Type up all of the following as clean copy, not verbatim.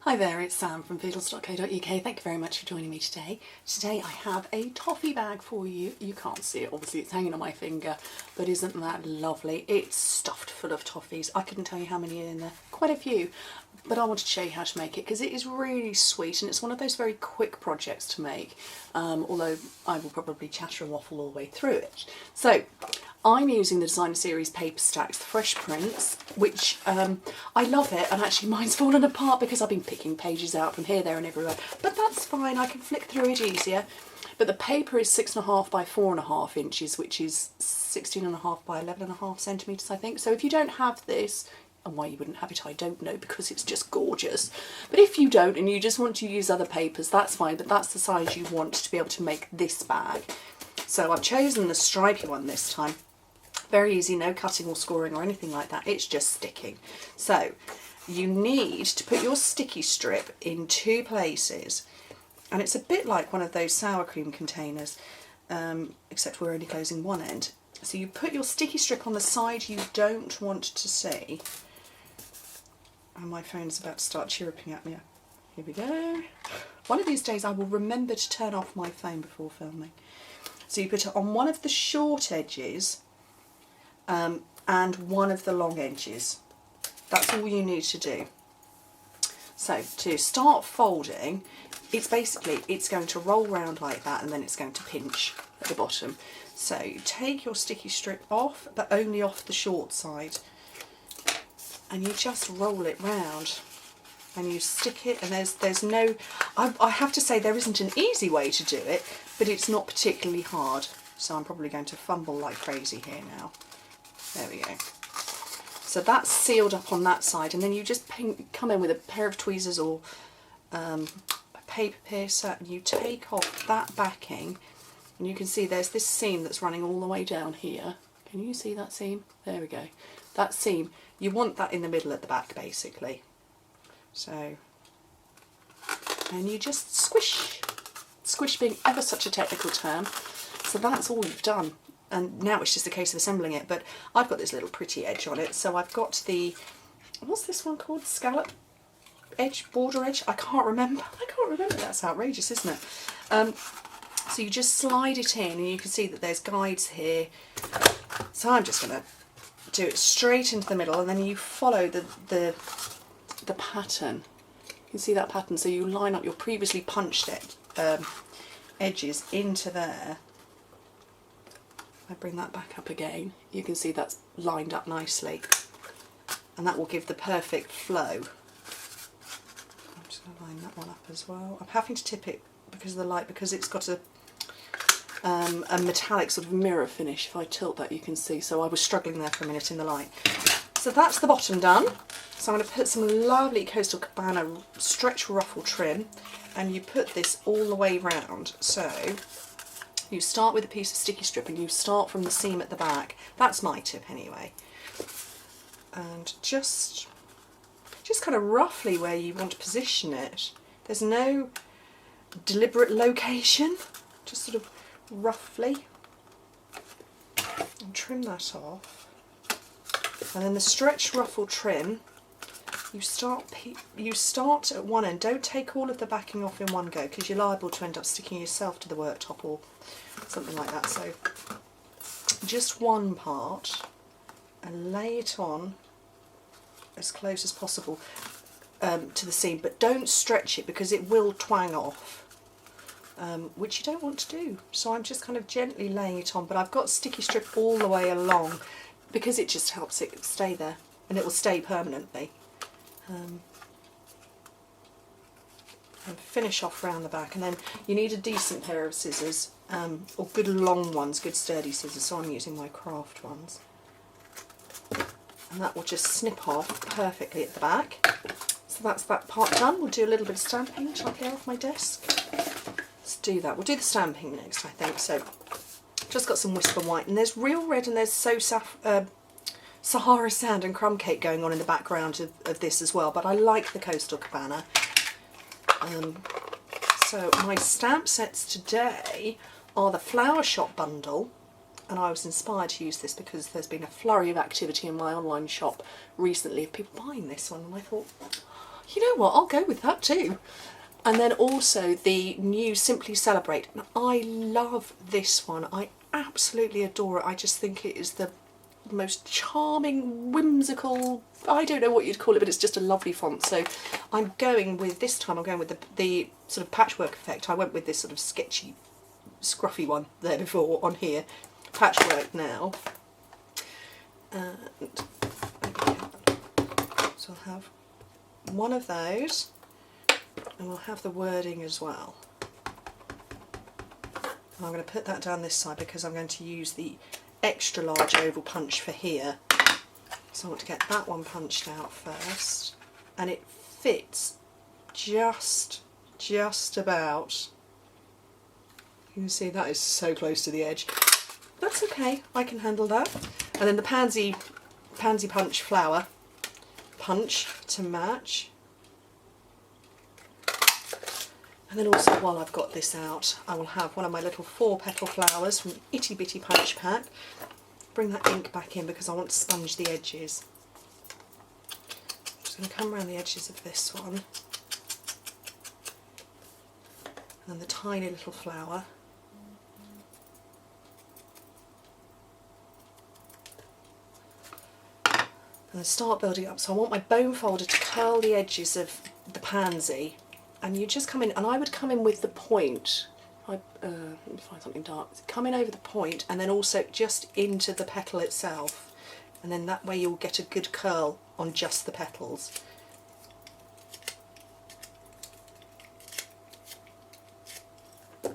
Hi there, it's Sam from pootles.co.uk. Thank you very much for joining me today. Today I have a toffee bag for you. You can't see it, obviously it's hanging on my finger, but isn't that lovely? It's stuffed full of toffees. I couldn't tell you how many are in there, quite a few, but I wanted to show you how to make it because it is really sweet and it's one of those very quick projects to make, although I will probably chatter and waffle all the way through it. So I'm using the Designer Series paper stacks, the Fresh Prints, which I love it, and actually mine's fallen apart because I've been picking pages out from here, there and everywhere, but that's fine, I can flick through it easier. But the paper is 6.5 by 4.5 inches, which is 16.5 by 11.5 centimetres, I think. So if you don't have this, and why you wouldn't have it I don't know, because it's just gorgeous. But if you don't and you just want to use other papers, that's fine, but that's the size you want to be able to make this bag. So I've chosen the stripy one this time. Very easy, no cutting or scoring or anything like that, it's just sticking. So you need to put your sticky strip in two places, and it's a bit like one of those sour cream containers, except we're only closing one end. So you put your sticky strip on the side you don't want to see, and my phone's about to start chirruping at me. Here we go. One of these days I will remember to turn off my phone before filming. So you put it on one of the short edges and one of the long edges. That's all you need to do. So to start folding, it's going to roll round like that and then it's going to pinch at the bottom. So you take your sticky strip off, but only off the short side, and you just roll it round and you stick it, and there's no, I have to say there isn't an easy way to do it, but it's not particularly hard. So I'm probably going to fumble like crazy here now. There we go. So that's sealed up on that side, and then you just come in with a pair of tweezers or a paper piercer, and you take off that backing, and you can see there's this seam that's running all the way down here. Can you see that seam? There we go. That seam, you want that in the middle at the back basically. So, and you just squish. Squish being ever such a technical term. So that's all you've done. And now it's just a case of assembling it, but I've got this little pretty edge on it, so I've got the, what's this one called? Scallop edge, border edge? I can't remember, that's outrageous, isn't it? So you just slide it in, and you can see that there's guides here. So I'm just going to do it straight into the middle, and then you follow the pattern. You can see that pattern, so you line up your previously punched edges into there. I bring that back up again, you can see that's lined up nicely, and that will give the perfect flow. I'm just going to line that one up as well. I'm having to tip it because of the light, because it's got a metallic sort of mirror finish. If I tilt that you can see, so I was struggling there for a minute in the light. So that's the bottom done. So I'm going to put some lovely Coastal Cabana stretch ruffle trim, and you put this all the way round. So you start with a piece of sticky strip and you start from the seam at the back. That's my tip anyway. And just kind of roughly where you want to position it. There's no deliberate location, just sort of roughly. And trim that off. And then the stretch ruffle trim, you start at one end. Don't take all of the backing off in one go, because you're liable to end up sticking yourself to the worktop or something like that. So just one part and lay it on as close as possible to the seam, but don't stretch it because it will twang off, which you don't want to do. So I'm just kind of gently laying it on, but I've got sticky strip all the way along because it just helps it stay there, and it will stay permanently. And finish off round the back, and then you need a decent pair of scissors, or good long ones, good sturdy scissors, so I'm using my craft ones, and that will just snip off perfectly at the back. So that's that part done. We'll do a little bit of stamping. Shall I get off my desk? Let's do that. We'll do the stamping next, I think. So just got some Whisper White, and there's Real Red, and there's Sahara Sand and Crumb Cake going on in the background of this as well, but I like the Coastal Cabana. So my stamp sets today are the Flower Shop bundle, and I was inspired to use this because there's been a flurry of activity in my online shop recently of people buying this one, and I thought You know what, I'll go with that too. And then also the new Simply Celebrate. And I love this one. I absolutely adore it. I just think it is the most charming, whimsical, I don't know what you'd call it, but it's just a lovely font. So I'm going with, this time I'm going with the sort of patchwork effect. I went with this sort of sketchy, scruffy one there before on here. Patchwork now. And so I'll have one of those, and we'll have the wording as well. And I'm going to put that down this side because I'm going to use the extra large oval punch for here. So I want to get that one punched out first, and it fits just about. You can see that is so close to the edge. That's okay, I can handle that. And then the pansy punch flower punch to match. And then also, while I've got this out, I will have one of my little 4-petal flowers from Itty Bitty Punch Pack. Bring that ink back in because I want to sponge the edges. I'm just going to come around the edges of this one. And the tiny little flower. And start building up. So I want my bone folder to curl the edges of the pansy. And you just come in, and I would come in with the point. Let me find something dark. Come in over the point, and then also just into the petal itself. And then that way you'll get a good curl on just the petals. So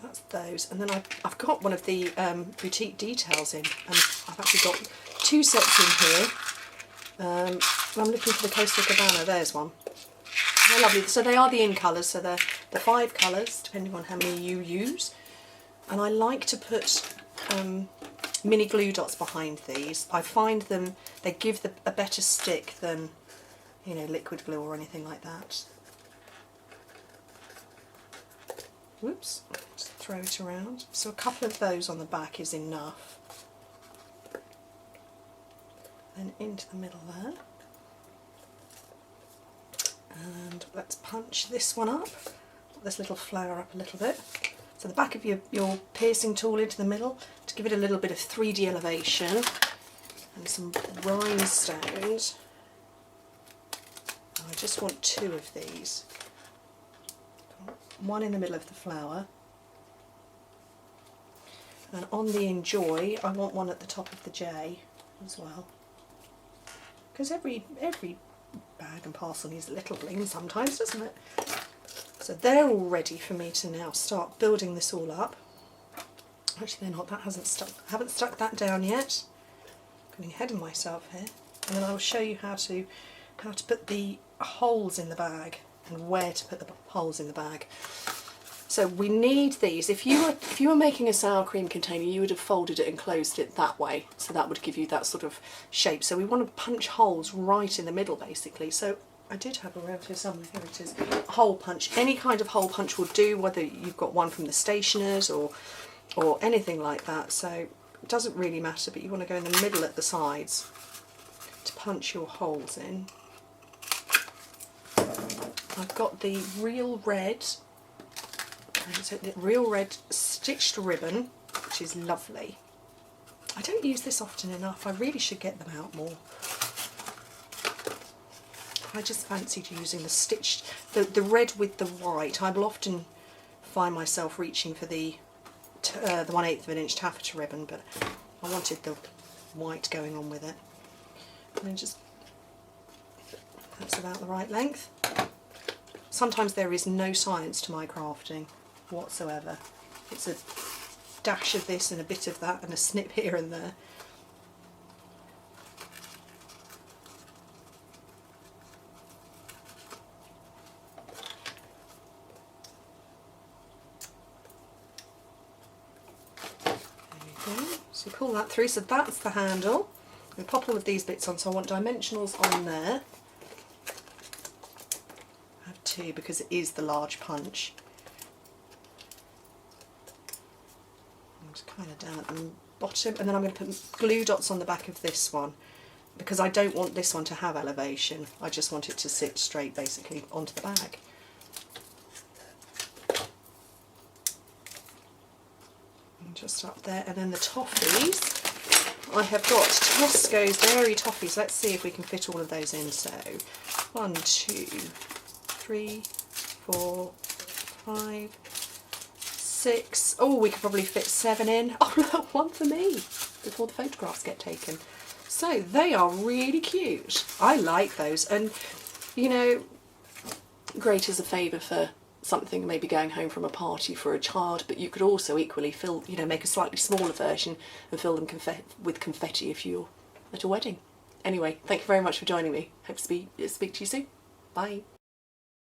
that's those. And then I've got one of the boutique details in, and I've actually got 2 sets in here. And I'm looking for the Coastal Cabana. There's one. They're lovely. So they are the in colours, so they're the 5 colours, depending on how many you use. And I like to put mini glue dots behind these. I find them, they give a better stick than, you know, liquid glue or anything like that. Whoops, just throw it around. So a couple of those on the back is enough. Then into the middle there. And let's punch this one up, this little flower up a little bit. So the back of your piercing tool into the middle to give it a little bit of 3D elevation, and some rhinestones. And I just want 2 of these. One in the middle of the flower. And on the Enjoy, I want one at the top of the J as well. Because every bag and parcel needs a little bling sometimes, doesn't it? So they're all ready for me to now start building this all up. Actually, they're not. That hasn't stuck. I haven't stuck that down yet. I'm getting ahead of myself here. And then I'll show you how to put the holes in the bag and where to put the holes in the bag. So we need these. If you were making a sour cream container, you would have folded it and closed it that way. So that would give you that sort of shape. So we want to punch holes right in the middle, basically. So I did have around here somewhere. Here it is. A hole punch. Any kind of hole punch will do, whether you've got one from the stationers or anything like that. So it doesn't really matter, but you want to go in the middle at the sides to punch your holes in. I've got the Real Red stitched ribbon, which is lovely. I don't use this often enough. I really should get them out more. I just fancied using the stitched, the red with the white. I will often find myself reaching for the 1/8 of an inch taffeta ribbon, but I wanted the white going on with it. And then just, that's about the right length. Sometimes there is no science to my crafting whatsoever. It's a dash of this and a bit of that and a snip here and there. There we go. So you pull that through, so that's the handle. We pop all of these bits on, so I want dimensionals on there. I have 2 because it is the large punch. Kind of down at the bottom, and then I'm going to put glue dots on the back of this one, because I don't want this one to have elevation. I just want it to sit straight basically onto the bag. And just up there, and then the toffees. I have got Tesco's Dairy Toffees. Let's see if we can fit all of those in. So 1, 2, 3, 4, 5, 6. Oh, we could probably fit 7 in. Oh look, one for me before the photographs get taken. So they are really cute. I like those, and you know, great as a favour for something, maybe going home from a party for a child, but you could also equally fill, you know, make a slightly smaller version and fill them with confetti if you're at a wedding. Anyway, thank you very much for joining me. Hope to speak to you soon. Bye.